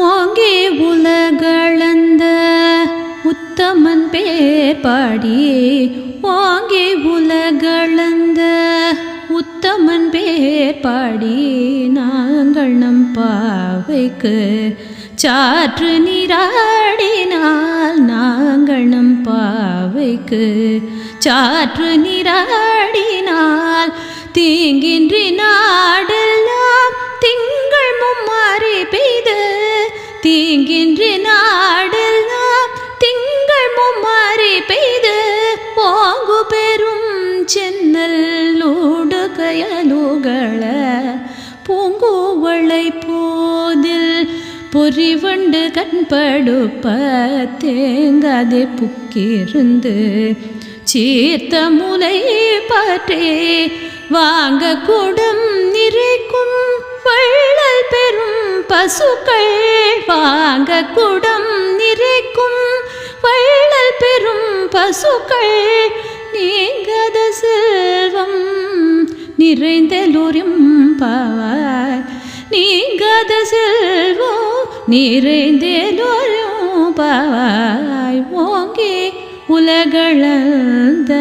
ஓங்கே உலகளந்த உத்தமன் பேர் பாடி ஓங்கே உலகளந்த உத்தமன் பேர் பாடி நாங்கள் நம் பாவைக்கு சாற்று நீராடினால் நாங்கள் நம் பாவைக்கு சாற்று நீராடினால் தீங்கின்றி நாடெல்லாம் திங்கள் மும்மாறி பெய்து தீங்கின்றி நாடெல்லாம் திங்கள் மும்மாறி பெய்து ஓங்கு பெரும் சென்னல்லோடு கயலுகள பூங்குவளை போதில் பொறிவண்டு கண்படுப்ப தேங்காதே புக்கிருந்து சீர்த்த முலை பற்றே வாங்க குடம் நிறைக்கும் வள்ளல் பெரும் பசுக்கள் வாங்க குடம் நிறைக்கும் வள்ளல் பெரும் பசுக்கள் நீங்கத செல்வம் நிறைந்தெல்லோரும் பாவாய் நீங்கத செல்வம் நிறைந்தெல்லோரும் பாவாய் ஓங்கே உலகளந்த